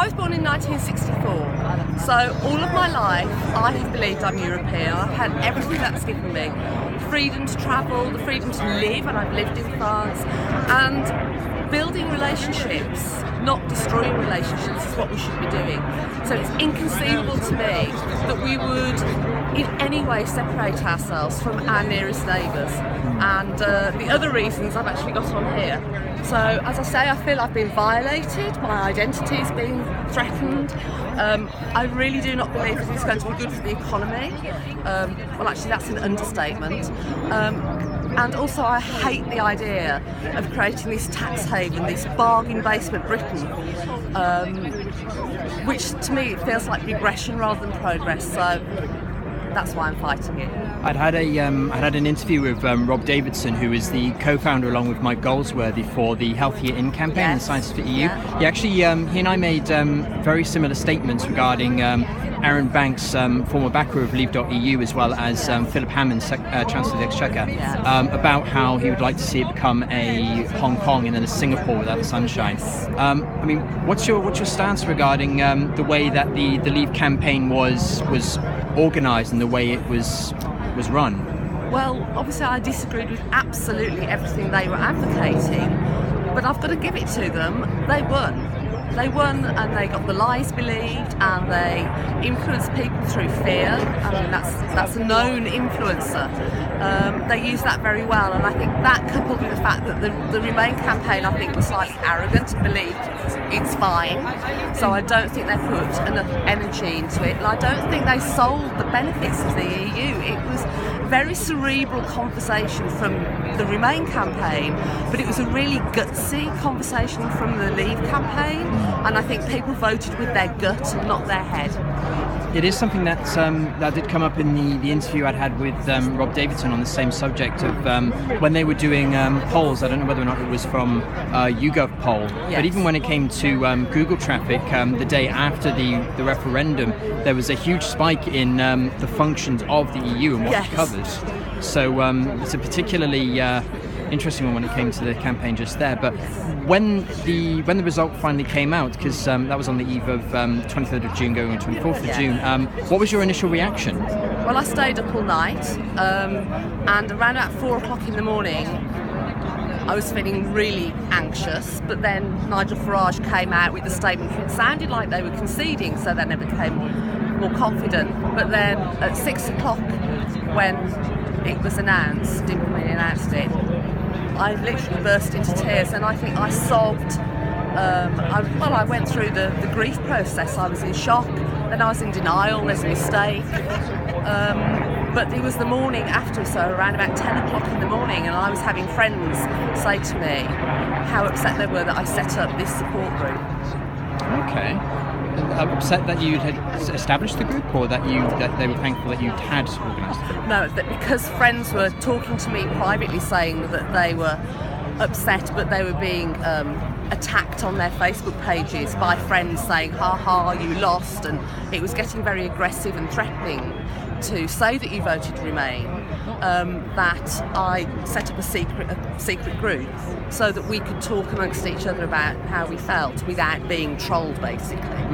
was born in 1964, so all of my life I have believed I'm European. I've had everything that's given me. Freedom to travel, the freedom to live, and I've lived in France, and building relationships, not destroying relationships, is what we should be doing. So it's inconceivable to me that we would in any way separate ourselves from our nearest neighbours. And the other reasons I've actually got on here. So as I say, I feel I've been violated, my identity's been threatened. I really do not believe that it's going to be good for the economy. Well, actually that's an understatement. And also I hate the idea of creating this tax haven, this bargain basement Britain, which to me it feels like regression rather than progress. So that's why I'm fighting it. I'd had an interview with Rob Davidson, who is the co-founder along with Mike Goldsworthy for the Healthier In campaign, the Science for EU. Yeah. He actually, he and I made very similar statements regarding Aaron Banks, former backer of Leave.eu, as well as Philip Hammond, Chancellor of the Exchequer, about how he would like to see it become a Hong Kong and then a Singapore without the sunshine. I mean, what's your stance regarding the way that the Leave campaign was organised and the way it was run? Well, obviously I disagreed with absolutely everything they were advocating, but I've got to give it to them, they won. They won, and they got the lies believed, and they influenced people through fear. I mean, that's a known influencer. They used that very well, and I think that, coupled with the fact that the Remain campaign, I think, was slightly arrogant and believed it's fine. So I don't think they put enough energy into it. And I don't think they sold the benefits of the EU. It was very cerebral conversation from the Remain campaign, but it was a really gutsy conversation from the Leave campaign, and I think people voted with their gut and not their head. It is something that did come up in the interview I'd had with Rob Davidson on the same subject of when they were doing polls. I don't know whether or not it was from YouGov poll, but even when it came to Google traffic, the day after the referendum, there was a huge spike in the functions of the EU and what it covers. So it's a particularly interesting one when it came to the campaign just there. But when the result finally came out, because that was on the eve of 23rd of June going on 24th of June, what was your initial reaction? Well, I stayed up all night, and around about 4 o'clock in the morning I was feeling really anxious, but then Nigel Farage came out with a statement that sounded like they were conceding, so then I became more confident. But then at 6 o'clock, when it was announced, didn't really announced it, I literally burst into tears, and I think I sobbed. I went through the grief process. I was in shock, then I was in denial, there's a mistake. But it was the morning after, so around about 10 o'clock in the morning, and I was having friends say to me how upset they were that I set up this support group. Okay. Upset that you had established the group, or that they were thankful that you had organised the group? No, that because friends were talking to me privately saying that they were upset, but they were being attacked on their Facebook pages by friends saying, "Ha ha, you lost," and it was getting very aggressive and threatening to say that you voted Remain. That I set up a secret group so that we could talk amongst each other about how we felt without being trolled, basically.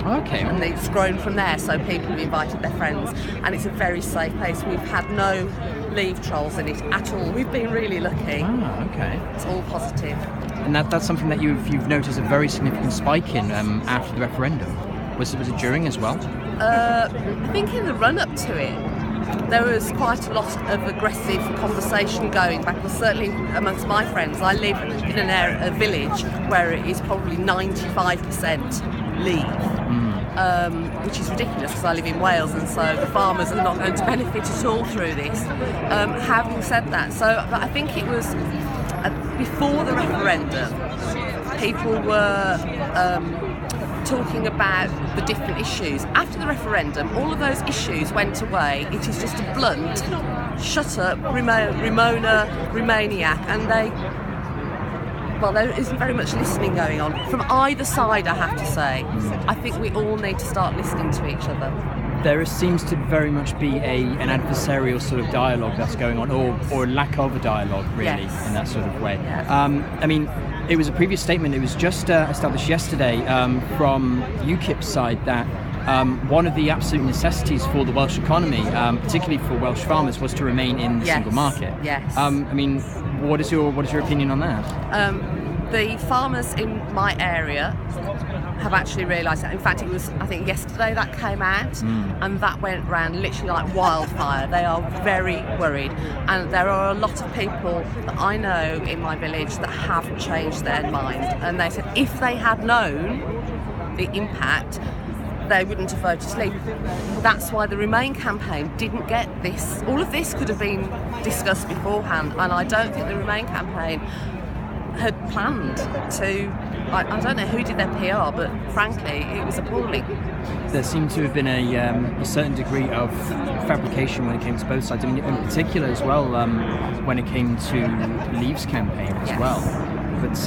Okay. And it's grown from there, so people have invited their friends, and it's a very safe place. We've had no Leave trolls in it at all. We've been really lucky. Okay. It's all positive. And that's something that you've noticed a very significant spike in after the referendum. Was it during as well? I think in the run-up to it, there was quite a lot of aggressive conversation going back. Well, certainly amongst my friends. I live in a village where it is probably 95% Leave, which is ridiculous because I live in Wales, and so the farmers are not going to benefit at all through this. Having said that, but I think it was before the referendum, people were talking about the different issues. After the referendum, all of those issues went away. It is just a blunt, shut up, Ramona, Remainiac, and there isn't very much listening going on. From either side, I have to say. I think we all need to start listening to each other. There seems to very much be an adversarial sort of dialogue that's going on, or a lack of a dialogue, really, in that sort of way. Yes. I mean, It was a previous statement. It was just established yesterday from UKIP's side that one of the absolute necessities for the Welsh economy, particularly for Welsh farmers, was to remain in the single market. Yes. I mean, what is your opinion on that? The farmers in my area have actually realised that. In fact, it was, I think, yesterday that came out, and that went round literally like wildfire. They are very worried, and there are a lot of people that I know in my village that have changed their mind, and they said if they had known the impact, they wouldn't have voted to leave. That's why the Remain campaign didn't get this. All of this could have been discussed beforehand, and I don't think the Remain campaign had planned to. I don't know who did their PR, but frankly, it was appalling. There seemed to have been a certain degree of fabrication when it came to both sides. I mean, in particular as well, when it came to Leave's campaign as well. But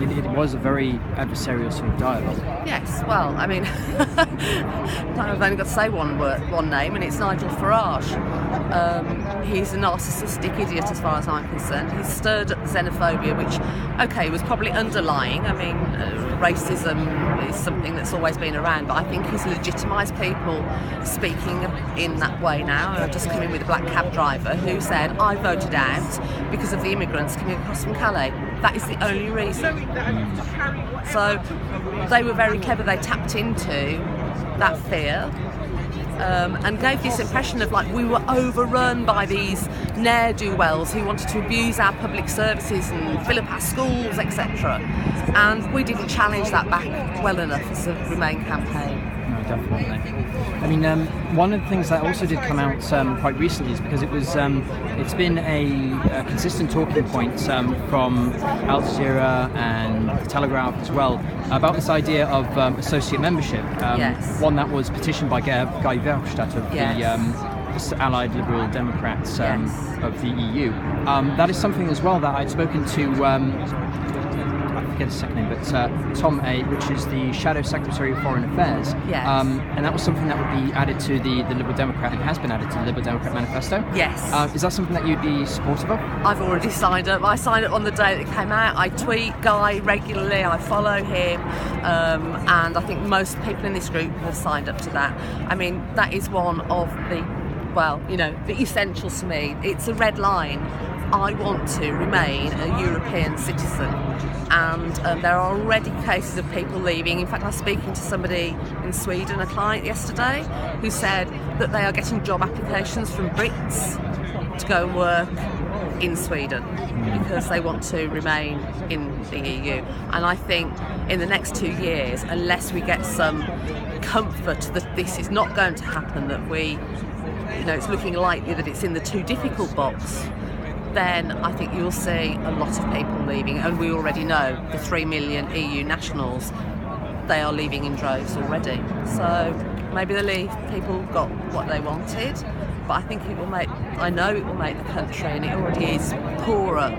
it was a very adversarial sort of dialogue. Yes, well, I mean, I've only got to say one name, and it's Nigel Farage. He's a narcissistic idiot as far as I'm concerned. He's stirred up xenophobia, which, okay, was probably underlying. I mean, racism is something that's always been around, but I think he's legitimised people speaking in that way now. I've just come in with a black cab driver who said, I voted out because of the immigrants coming across from Calais. That is the only reason. So they were very clever. They tapped into that fear and gave this impression of like we were overrun by these ne'er-do-wells who wanted to abuse our public services and fill up our schools, etc. And we didn't challenge that back well enough as a Remain campaign. No, definitely. I mean, one of the things that also did come out quite recently is because it's been a consistent talking point from Al Jazeera and the Telegraph as well about this idea of associate membership. One that was petitioned by Guy Verhofstadt of the Allied Liberal Democrats of the EU. That is something as well that I'd spoken to. I forget his second name, but Tom A, which is the Shadow Secretary of Foreign Affairs. Yes. And that was something that would be added to the Liberal Democrat, and has been added to the Liberal Democrat manifesto. Yes. Is that something that you'd be supportive of? I've already signed up. I signed up on the day that it came out. I tweet Guy regularly, I follow him, and I think most people in this group have signed up to that. I mean, that is one of the essentials to me. It's a red line. I want to remain a European citizen, and there are already cases of people leaving. In fact, I was speaking to somebody in Sweden, a client yesterday, who said that they are getting job applications from Brits to go and work in Sweden because they want to remain in the EU. And I think in the next 2 years, unless we get some comfort that this is not going to happen, that it's looking likely that it's in the too difficult box, then I think you'll see a lot of people leaving, and we already know the 3 million EU nationals, they are leaving in droves already. So maybe the Leave people got what they wanted, but I think it will make the country, and it already is poorer,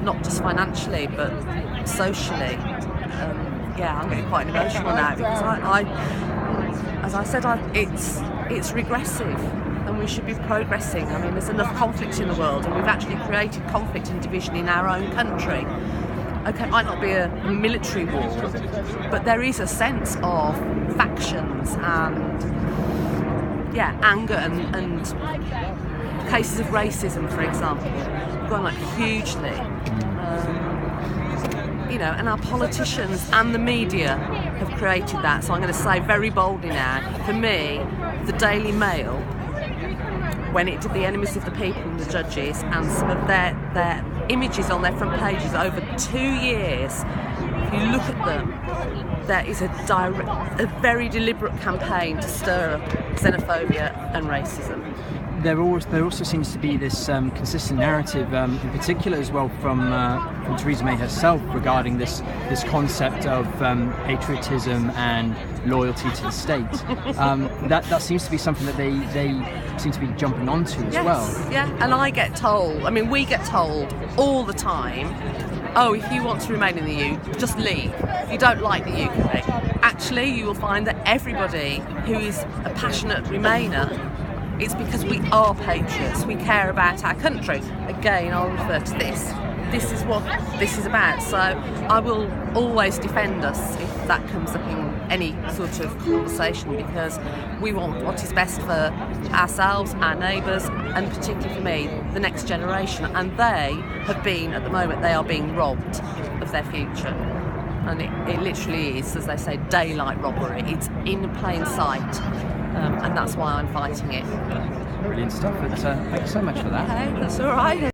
not just financially but socially. I'm getting quite emotional now because as I said, it's regressive. And we should be progressing. I mean, there's enough conflict in the world, and we've actually created conflict and division in our own country. Okay, it might not be a military war, but there is a sense of factions and anger and cases of racism, for example, gone like hugely. And our politicians and the media have created that. So I'm going to say very boldly now, for me, the Daily Mail, when it did the enemies of the people and the judges, and some of their images on their front pages over 2 years, if you look at them, there is a very deliberate campaign to stir up xenophobia and racism. There also seems to be this consistent narrative, in particular as well from Theresa May herself, regarding this concept of patriotism and loyalty to the state. That seems to be something that they seem to be jumping onto as well. Yeah, and we get told all the time, oh, if you want to remain in the EU, just leave. If you don't like the UK. Actually, you will find that everybody who is a passionate Remainer, it's because we are patriots, we care about our country. Again, I'll refer to this. this is what this is about. So I will always defend us if that comes up in any sort of conversation, because we want what is best for ourselves, our neighbours, and particularly for me, the next generation. And they have been, at the moment, they are being robbed of their future. And it literally is, as they say, daylight robbery. It's in plain sight, and that's why I'm fighting it. Brilliant stuff. Thank you so much for that. Okay, that's all right.